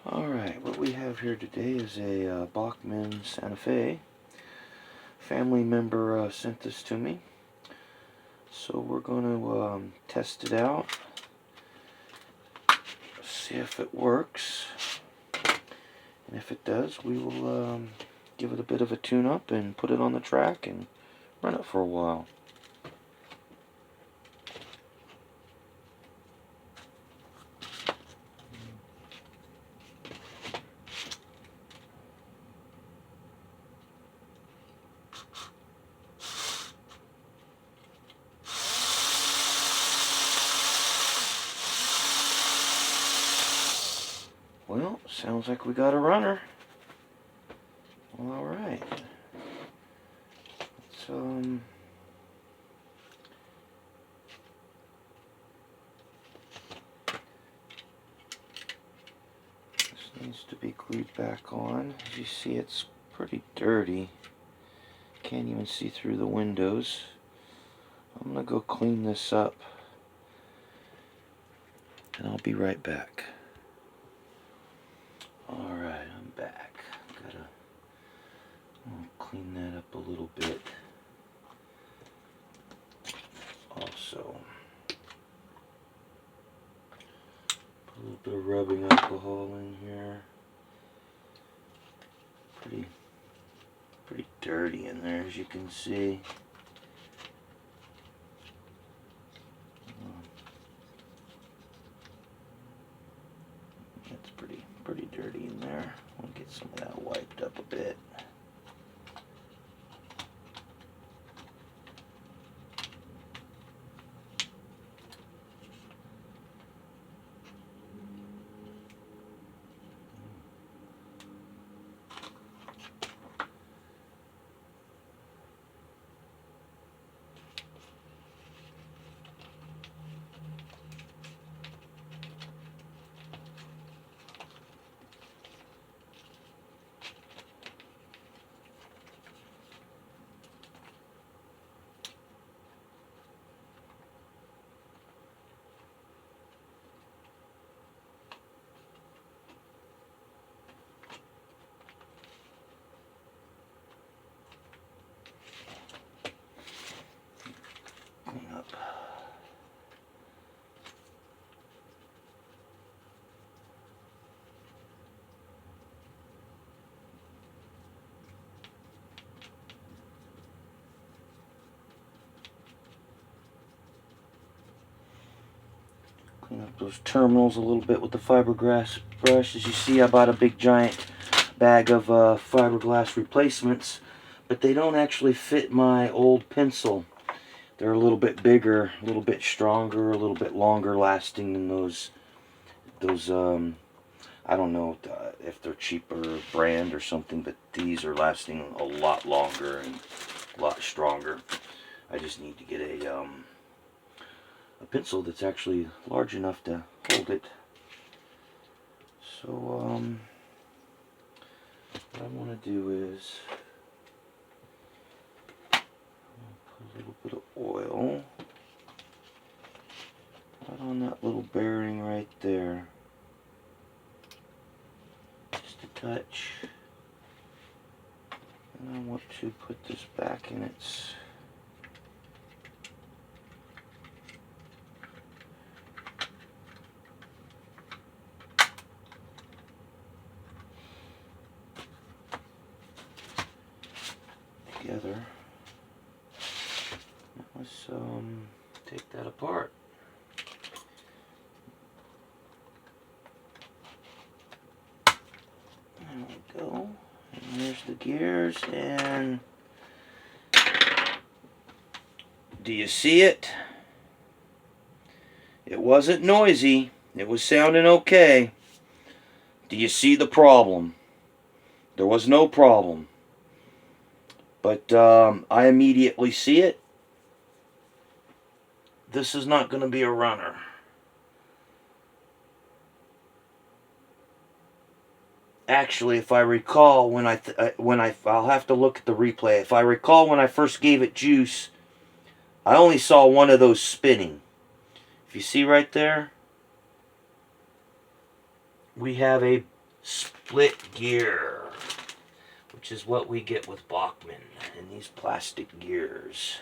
Alright, what we have here today is a Bachmann Santa Fe. Family member sent this to me. So we're going to test it out. See if it works. And if it does, we will give it a bit of a tune-up and put it on the track and run it for a while. Well, sounds like we got a runner. Well, alright. Let's, this needs to be glued back on. As you see, it's pretty dirty. Can't even see through the windows. I'm going to go clean this up. And I'll be right back. Alright, I'm back. I'll clean that up a little bit. Also, put a little bit of rubbing alcohol in here. Pretty dirty in there, as you can see. It's pretty dirty in there. I'll get some of that wiped up a bit. Clean up. Clean up those terminals a little bit with the fiberglass brush. As you see, I bought a big giant bag of fiberglass replacements, but they don't actually fit my old pencil. They're a little bit bigger, a little bit stronger, a little bit longer lasting than those I don't know if they're cheaper brand or something, but these are lasting a lot longer and a lot stronger. I just need to get a pencil that's actually large enough to hold it. So what I want to do is put a little bit of oil right on that little bearing right there. Just a touch. And I want to put this back in its together. Let's take that apart. There we go. And there's the gears, and do you see it? It wasn't noisy. It was sounding okay. Do you see the problem? There was no problem. But I immediately see it. This is not going to be a runner. Actually, if I recall, I'll have to look at the replay. If I recall, when I first gave it juice, I only saw one of those spinning. If you see right there, we have a split gear, which is what we get with Bachmann and these plastic gears.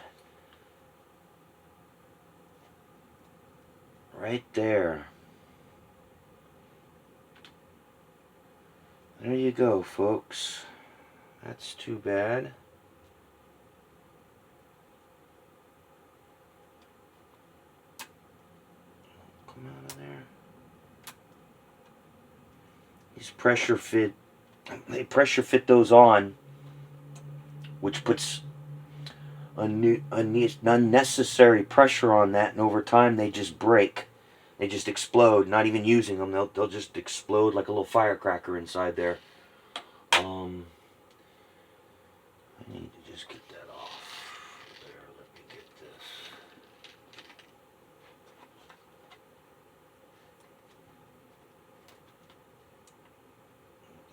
Right there. There you go, folks. That's too bad. Come out of there. These they pressure fit those on, which puts unnecessary pressure on that, and over time they just break. They just explode. Not even using them, they'll just explode like a little firecracker inside there. I need to just get that off. There, let me get this.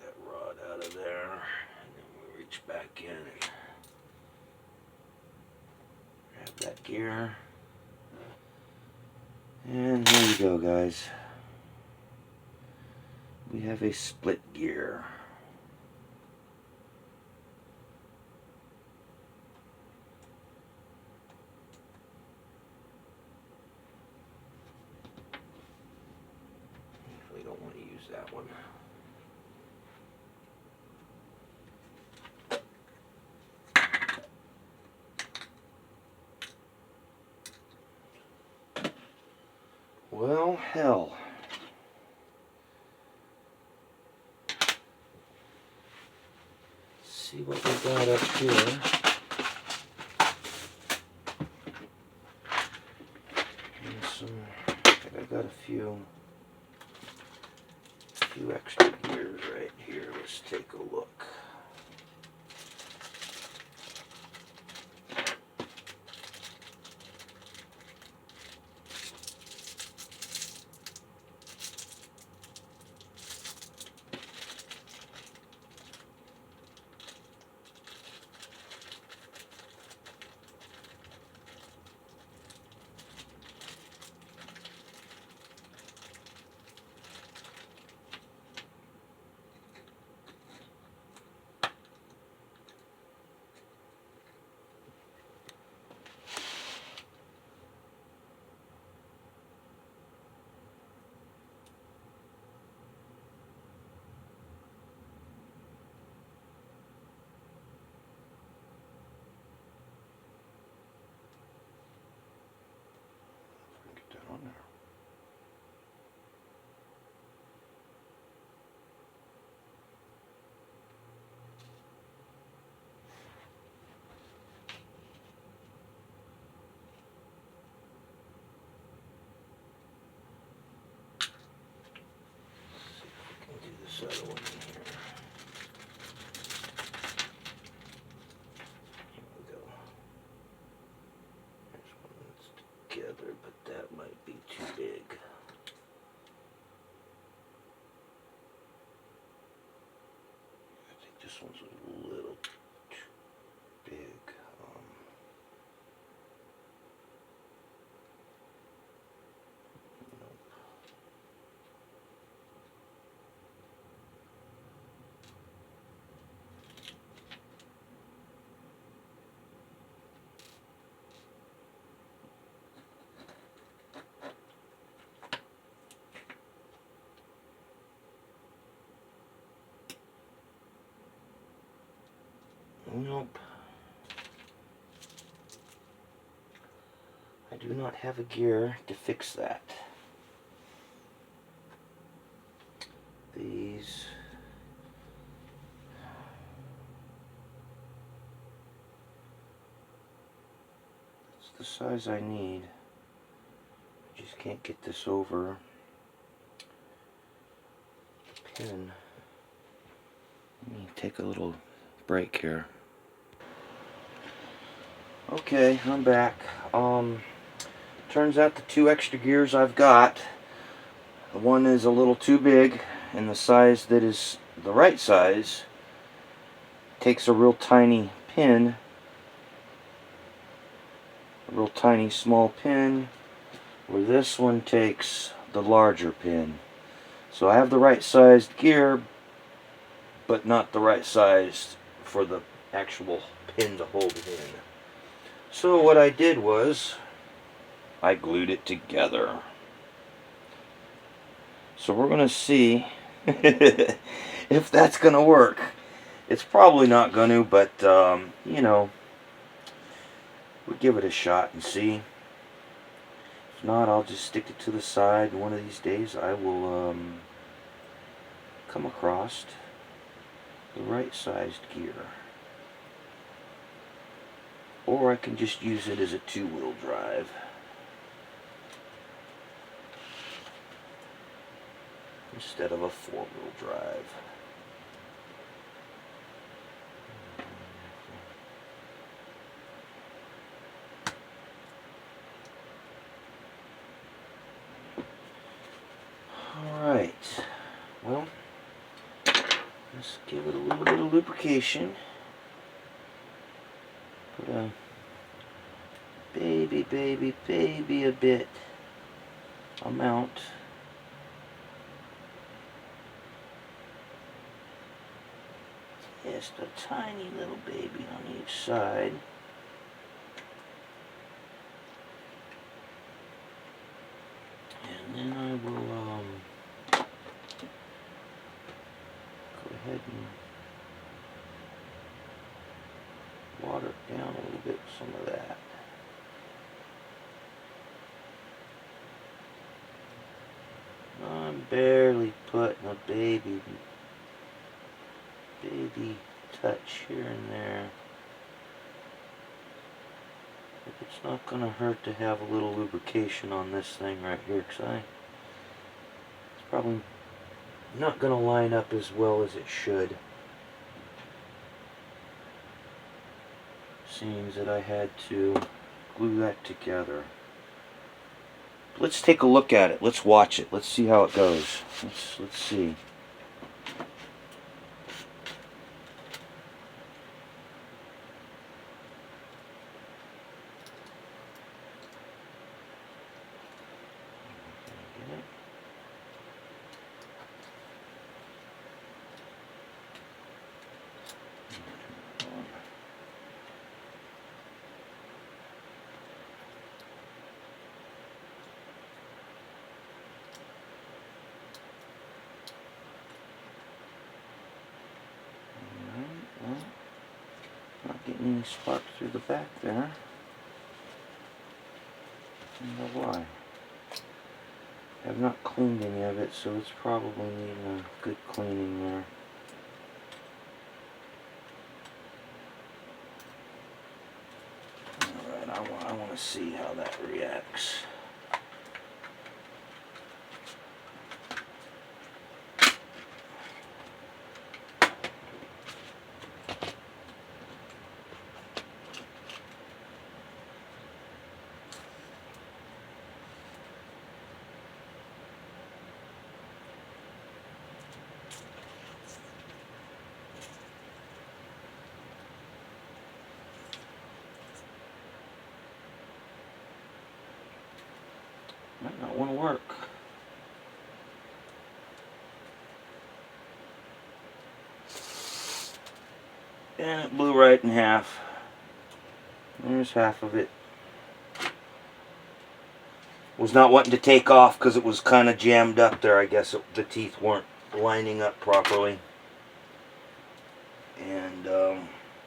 Get that rod out of there, and then we reach back in and grab that gear. And there you go, guys. We have a split gear. Really don't want to use that one. Well, hell. See what we got up here. And I got a few extra gears right here. Let's take a look. Get that on there. Do this other one in here. Here we go. There's one that's together, but that might be too big. I think this one's a little too big. Nope. Nope. I do not have a gear to fix that. These that's the size I need. I just can't get this over the pin. Let me take a little break here. Okay, I'm back. Turns out the two extra gears I've got, the one is a little too big, and the size that is the right size takes a real tiny pin, a real tiny small pin, where this one takes the larger pin. So I have the right sized gear, but not the right size for the actual pin to hold it in. So what I did was I glued it together. So we're going to see if that's going to work. It's probably not going to, but you know, we'll give it a shot and see. If not, I'll just stick it to the side. One of these days I will come across the right sized gear. Or I can just use it as a two-wheel drive. Instead of a four-wheel drive. Alright, well, let's give it a little bit of lubrication. Put a baby a bit amount. Just a tiny little baby on each side. And then I will go ahead and water it down a little bit with some of that. I'm barely putting a baby touch here and there. But it's not going to hurt to have a little lubrication on this thing right here, because it's probably not going to line up as well as it should. Seems that I had to glue that together. Let's take a look at it. Let's watch it. Let's see how it goes. Let's see. Not getting any sparks through the back there. I don't know why. I have not cleaned any of it, so it's probably needing a good cleaning there. Alright, I want to see how that reacts. Might not want to work. And it blew right in half. There's half of it. Was not wanting to take off because it was kind of jammed up there. I guess the teeth weren't lining up properly. And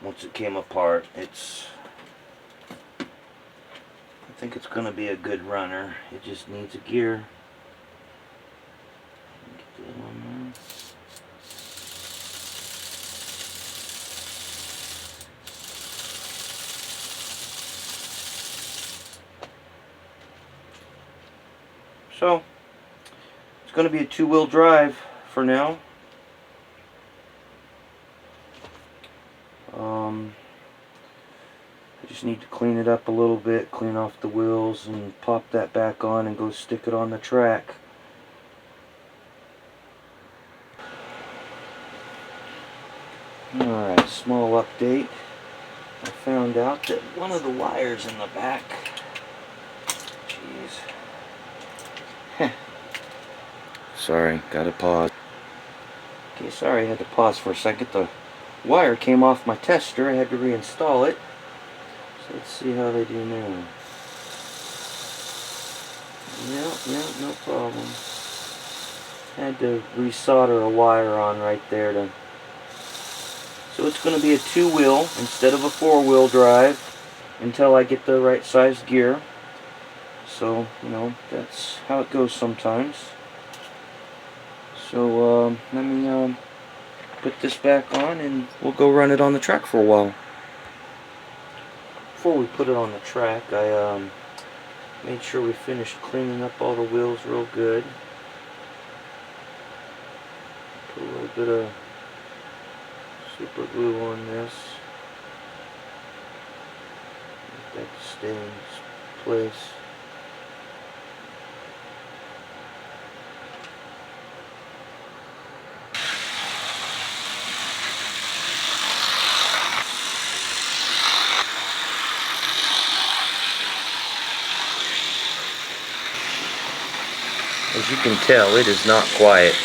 once it came apart, I think it's going to be a good runner. It just needs a gear. Get that on there. So, it's going to be a two-wheel drive for now. I just need to clean it up a little bit, clean off the wheels, and pop that back on and go stick it on the track. Alright, small update. I found out that one of the wires in the back, sorry, gotta pause. Okay, sorry, I had to pause for a second. The wire came off my tester. I had to reinstall it. So let's see how they do now. Yeah, no problem. Had to resolder a wire on right there to. So it's going to be a 2-wheel instead of a 4-wheel drive until I get the right size gear. So, you know, that's how it goes sometimes. So, let me put this back on and we'll go run it on the track for a while. Before we put it on the track, I made sure we finished cleaning up all the wheels real good. Put a little bit of super glue on this. Get that to stay in its place. As you can tell, it is not quiet.